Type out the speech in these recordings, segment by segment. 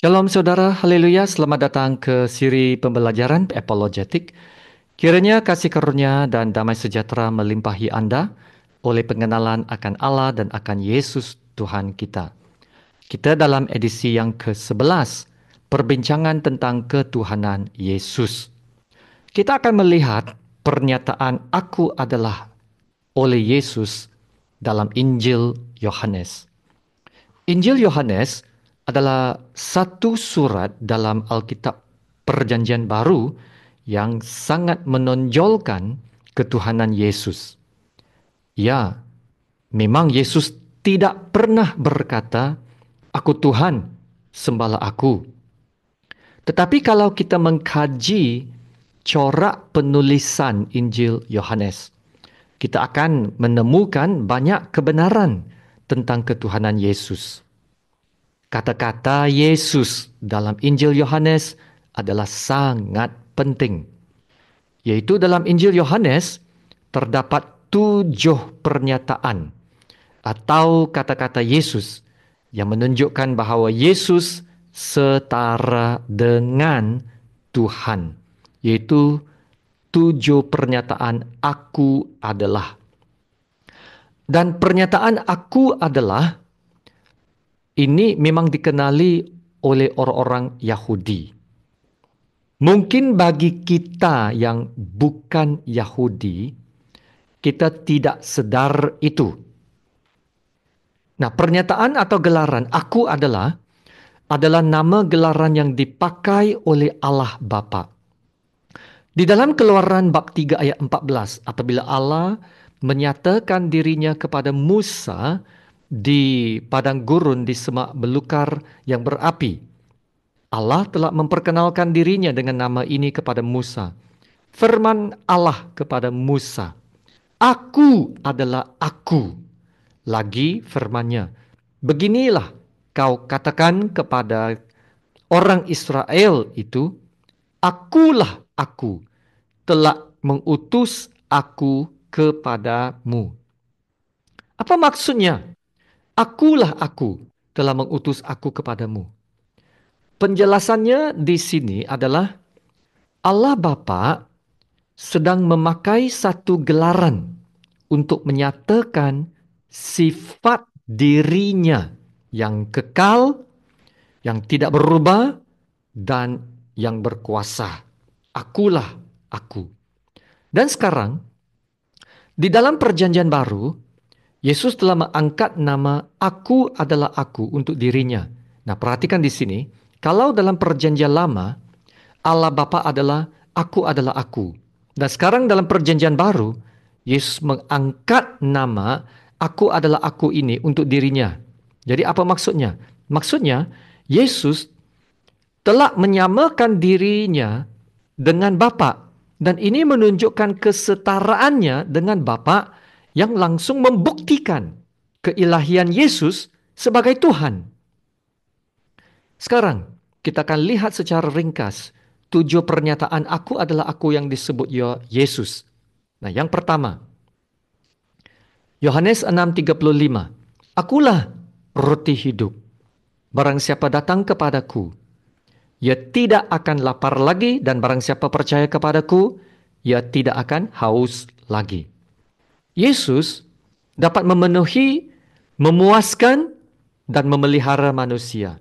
Shalom saudara, haleluya, selamat datang ke siri pembelajaran apologetik. Kiranya kasih karunia dan damai sejahtera melimpahi Anda oleh pengenalan akan Allah dan akan Yesus Tuhan kita. Kita dalam edisi yang ke-11, perbincangan tentang ketuhanan Yesus. Kita akan melihat pernyataan "Aku adalah" oleh Yesus dalam Injil Yohanes. Injil Yohanes adalah satu surat dalam Alkitab Perjanjian Baru yang sangat menonjolkan ketuhanan Yesus. Ya, memang Yesus tidak pernah berkata, "Aku Tuhan, sembahlah aku." Tetapi kalau kita mengkaji corak penulisan Injil Yohanes, kita akan menemukan banyak kebenaran tentang ketuhanan Yesus. Kata-kata Yesus dalam Injil Yohanes adalah sangat penting. Yaitu dalam Injil Yohanes terdapat 7 pernyataan atau kata-kata Yesus yang menunjukkan bahawa Yesus setara dengan Tuhan. Yaitu 7 pernyataan "Aku adalah". Dan pernyataan "Aku adalah" ini memang dikenali oleh orang-orang Yahudi. Mungkin bagi kita yang bukan Yahudi, kita tidak sedar itu. Nah, pernyataan atau gelaran "Aku adalah" adalah nama gelaran yang dipakai oleh Allah Bapa. Di dalam Keluaran bab 3 ayat 14, apabila Allah menyatakan dirinya kepada Musa di padang gurun di semak belukar yang berapi, Allah telah memperkenalkan dirinya dengan nama ini kepada Musa. Firman Allah kepada Musa, "Aku adalah Aku." Lagi firman-Nya, "Beginilah kau katakan kepada orang Israel itu, Akulah Aku, telah mengutus Aku kepadamu." Apa maksudnya? "Akulah Aku, telah mengutus Aku kepadamu." Penjelasannya di sini adalah Allah Bapa sedang memakai satu gelaran untuk menyatakan sifat dirinya yang kekal, yang tidak berubah, dan yang berkuasa. Akulah Aku. Dan sekarang, di dalam Perjanjian Baru, Yesus telah mengangkat nama "Aku adalah Aku" untuk dirinya. Nah, perhatikan di sini, kalau dalam Perjanjian Lama, Allah Bapa adalah "Aku adalah Aku." Dan sekarang dalam Perjanjian Baru, Yesus mengangkat nama "Aku adalah Aku" ini untuk dirinya. Jadi apa maksudnya? Maksudnya, Yesus telah menyamakan dirinya dengan Bapa. Dan ini menunjukkan kesetaraannya dengan Bapa yang langsung membuktikan keilahian Yesus sebagai Tuhan. Sekarang, kita akan lihat secara ringkas 7 pernyataan "Aku adalah Aku" yang disebut Yesus. Nah, yang pertama, Yohanes 6:35. "Akulah roti hidup. Barang siapa datang kepadaku, ia tidak akan lapar lagi, dan barang siapa percaya kepadaku, ia tidak akan haus lagi." Yesus dapat memenuhi, memuaskan, dan memelihara manusia.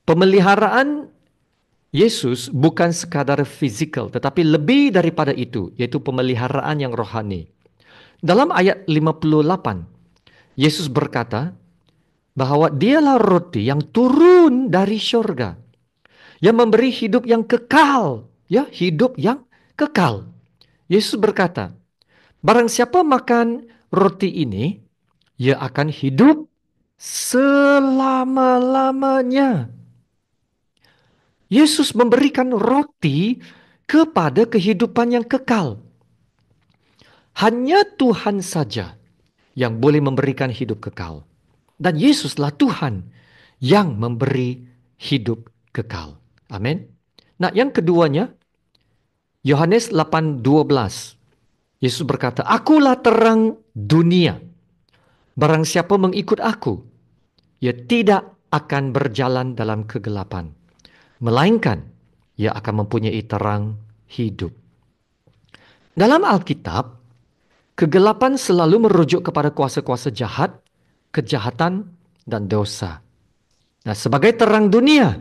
Pemeliharaan Yesus bukan sekadar fizikal, tetapi lebih daripada itu, yaitu pemeliharaan yang rohani. Dalam ayat 58, Yesus berkata bahawa dialah roti yang turun dari syurga, yang memberi hidup yang kekal. Ya, hidup yang kekal. Yesus berkata, barang siapa makan roti ini, ia akan hidup selama-lamanya. Yesus memberikan roti kepada kehidupan yang kekal. Hanya Tuhan saja yang boleh memberikan hidup kekal. Dan Yesuslah Tuhan yang memberi hidup kekal. Amin. Nah, yang keduanya, Yohanes 8:12. Yesus berkata, "Akulah terang dunia. Barang siapa mengikut aku, ia tidak akan berjalan dalam kegelapan, melainkan ia akan mempunyai terang hidup. Dalam Alkitab, kegelapan selalu merujuk kepada kuasa-kuasa jahat, kejahatan, dan dosa. Nah, sebagai terang dunia,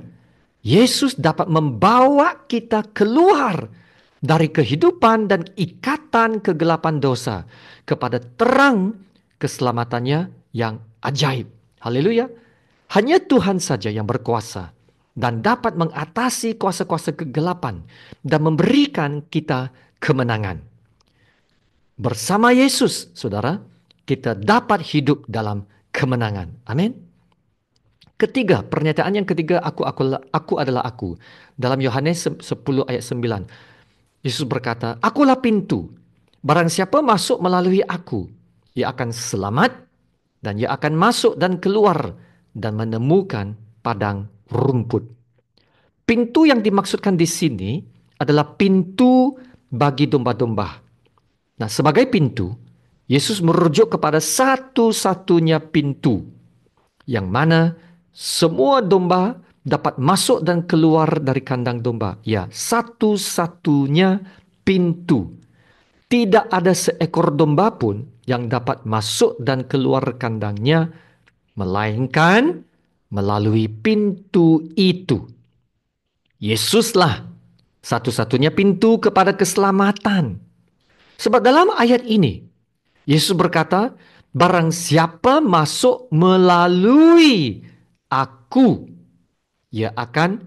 Yesus dapat membawa kita keluar dari kehidupan dan ikatan kegelapan dosa kepada terang keselamatannya yang ajaib. Haleluya. Hanya Tuhan saja yang berkuasa dan dapat mengatasi kuasa-kuasa kegelapan dan memberikan kita kemenangan. Bersama Yesus, saudara, kita dapat hidup dalam kemenangan. Amin. Ketiga, pernyataan yang ketiga, aku adalah aku. Dalam Yohanes 10 ayat 9, Yesus berkata, akulah pintu. Barang siapa masuk melalui aku, ia akan selamat dan ia akan masuk dan keluar dan menemukan padang rumput. Pintu yang dimaksudkan di sini adalah pintu bagi domba-domba. Nah, sebagai pintu, Yesus merujuk kepada satu-satunya pintu yang mana semua domba dapat masuk dan keluar dari kandang domba. Ya, satu-satunya pintu. Tidak ada seekor domba pun yang dapat masuk dan keluar kandangnya, melainkan melalui pintu itu. Yesuslah satu-satunya pintu kepada keselamatan. Sebab dalam ayat ini, Yesus berkata, barang siapa masuk melalui aku, ia akan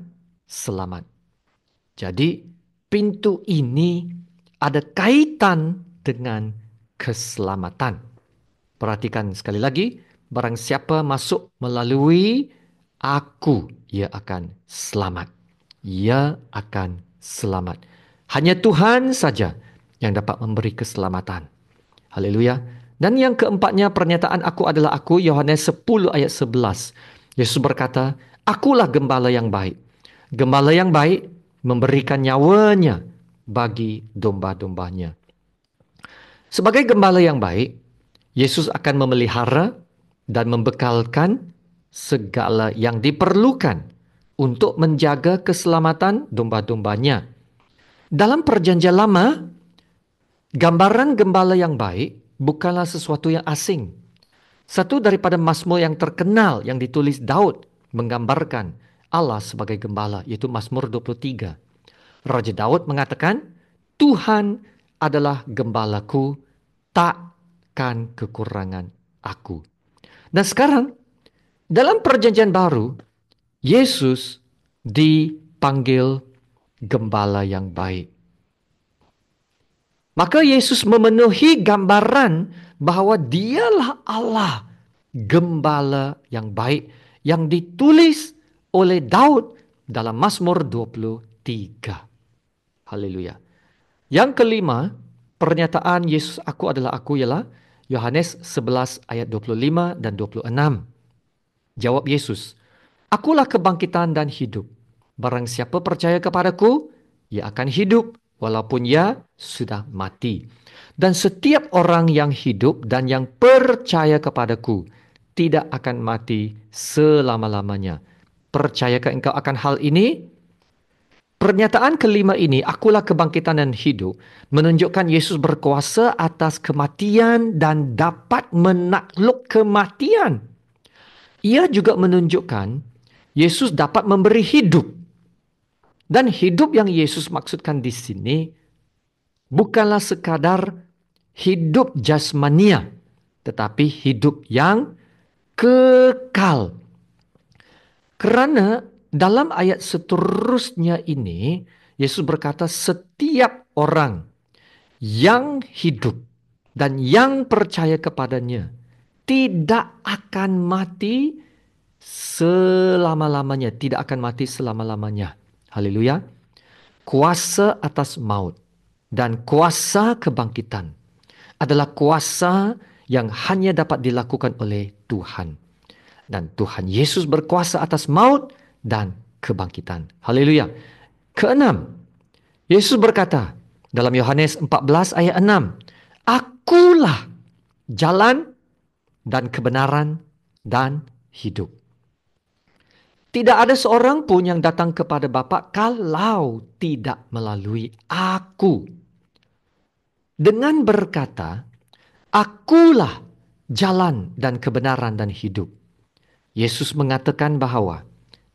selamat. Jadi, pintu ini ada kaitan dengan keselamatan. Perhatikan sekali lagi, barang siapa masuk melalui aku, ia akan selamat. Ia akan selamat. Hanya Tuhan saja yang dapat memberi keselamatan. Haleluya. Dan yang keempatnya, pernyataan aku adalah aku, Yohanes 10 ayat 11. Yesus berkata, akulah gembala yang baik. Gembala yang baik memberikan nyawanya bagi domba-dombanya. Sebagai gembala yang baik, Yesus akan memelihara dan membekalkan segala yang diperlukan untuk menjaga keselamatan domba-dombanya. Dalam perjanjian lama, gambaran gembala yang baik bukanlah sesuatu yang asing. Satu daripada mazmur yang terkenal yang ditulis Daud menggambarkan Allah sebagai gembala, yaitu Mazmur 23. Raja Daud mengatakan, Tuhan adalah gembalaku, takkan kekurangan aku. Dan sekarang, dalam perjanjian baru, Yesus dipanggil gembala yang baik. Maka Yesus memenuhi gambaran bahwa dialah Allah, gembala yang baik, yang ditulis oleh Daud dalam Mazmur 23. Haleluya. Yang kelima, pernyataan Yesus aku adalah aku ialah Yohanes 11 ayat 25 dan 26. Jawab Yesus, akulah kebangkitan dan hidup. Barang siapa percaya kepadaku, ia akan hidup walaupun ia sudah mati. Dan setiap orang yang hidup dan yang percaya kepadaku tidak akan mati selama-lamanya. Percayakah engkau akan hal ini? Pernyataan kelima ini, akulah kebangkitan dan hidup, menunjukkan Yesus berkuasa atas kematian dan dapat menakluk kematian. Ia juga menunjukkan Yesus dapat memberi hidup. Dan hidup yang Yesus maksudkan di sini bukanlah sekadar hidup jasmania, tetapi hidup yang kekal. Karena dalam ayat seterusnya ini, Yesus berkata setiap orang yang hidup dan yang percaya kepadanya tidak akan mati selama-lamanya. Tidak akan mati selama-lamanya. Haleluya. Kuasa atas maut dan kuasa kebangkitan adalah kuasa yang hanya dapat dilakukan oleh Tuhan. Dan Tuhan Yesus berkuasa atas maut dan kebangkitan. Haleluya. Keenam, Yesus berkata dalam Yohanes 14 ayat 6, akulah jalan dan kebenaran dan hidup. Tidak ada seorang pun yang datang kepada Bapa kalau tidak melalui aku. Dengan berkata, akulah jalan dan kebenaran dan hidup. Yesus mengatakan bahwa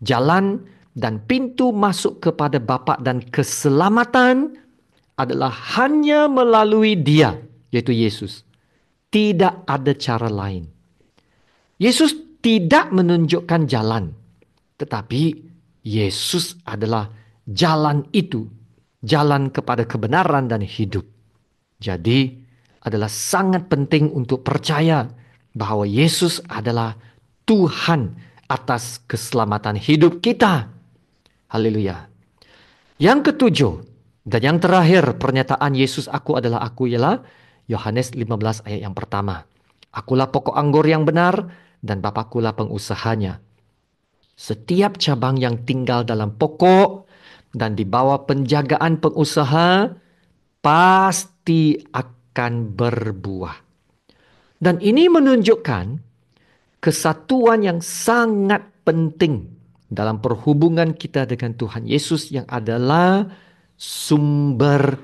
jalan dan pintu masuk kepada Bapa dan keselamatan adalah hanya melalui Dia, yaitu Yesus. Tidak ada cara lain. Yesus tidak menunjukkan jalan, tetapi Yesus adalah jalan itu, jalan kepada kebenaran dan hidup. Jadi, adalah sangat penting untuk percaya bahwa Yesus adalah Tuhan atas keselamatan hidup kita. Haleluya. Yang ketujuh dan yang terakhir pernyataan Yesus aku adalah aku ialah Yohanes 15 ayat yang pertama. Akulah pokok anggur yang benar dan Bapakkulah pengusahanya. Setiap cabang yang tinggal dalam pokok dan di bawah penjagaan pengusaha pasti akan berbuah. Dan ini menunjukkan kesatuan yang sangat penting dalam perhubungan kita dengan Tuhan Yesus yang adalah sumber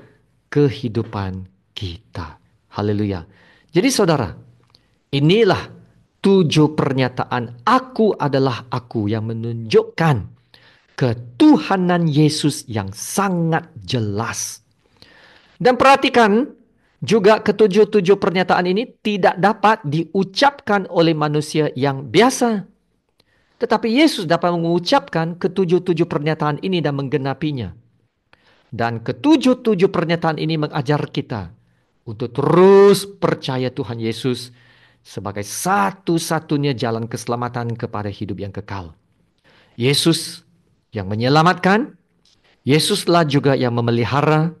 kehidupan kita. Haleluya. Jadi saudara, inilah 7 pernyataan aku adalah aku yang menunjukkan ketuhanan Yesus yang sangat jelas. Dan perhatikan juga ketujuh-tujuh pernyataan ini tidak dapat diucapkan oleh manusia yang biasa. Tetapi Yesus dapat mengucapkan ketujuh-tujuh pernyataan ini dan menggenapinya. Dan ketujuh-tujuh pernyataan ini mengajar kita untuk terus percaya Tuhan Yesus sebagai satu-satunya jalan keselamatan kepada hidup yang kekal. Yesus yang menyelamatkan, Yesuslah juga yang memelihara,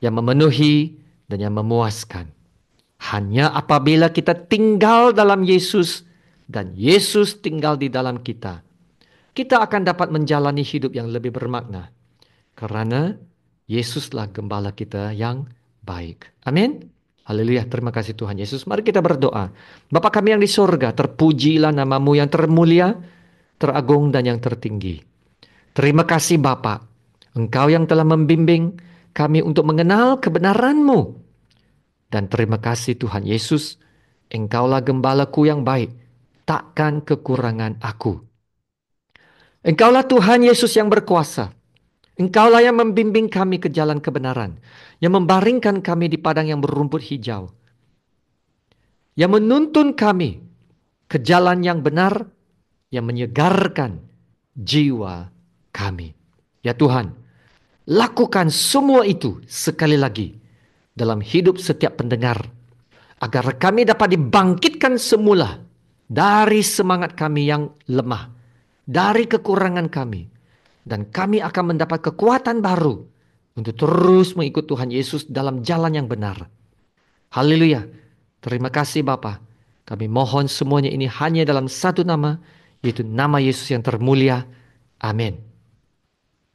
yang memenuhi, dan yang memuaskan. Hanya apabila kita tinggal dalam Yesus dan Yesus tinggal di dalam kita, kita akan dapat menjalani hidup yang lebih bermakna. Karena Yesuslah gembala kita yang baik. Amin. Haleluya, terima kasih Tuhan Yesus. Mari kita berdoa. Bapa kami yang di sorga, terpujilah namamu yang termulia, teragung dan yang tertinggi. Terima kasih Bapa, Engkau yang telah membimbing kami untuk mengenal kebenaran-Mu. Dan terima kasih Tuhan Yesus, Engkaulah gembalaku yang baik, takkan kekurangan aku. Engkaulah Tuhan Yesus yang berkuasa. Engkaulah yang membimbing kami ke jalan kebenaran, yang membaringkan kami di padang yang berumput hijau, yang menuntun kami ke jalan yang benar, yang menyegarkan jiwa kami. Ya Tuhan, lakukan semua itu sekali lagi dalam hidup setiap pendengar, agar kami dapat dibangkitkan semula dari semangat kami yang lemah, dari kekurangan kami, dan kami akan mendapat kekuatan baru untuk terus mengikut Tuhan Yesus dalam jalan yang benar. Haleluya. Terima kasih Bapa. Kami mohon semuanya ini hanya dalam satu nama, yaitu nama Yesus yang termulia. Amin.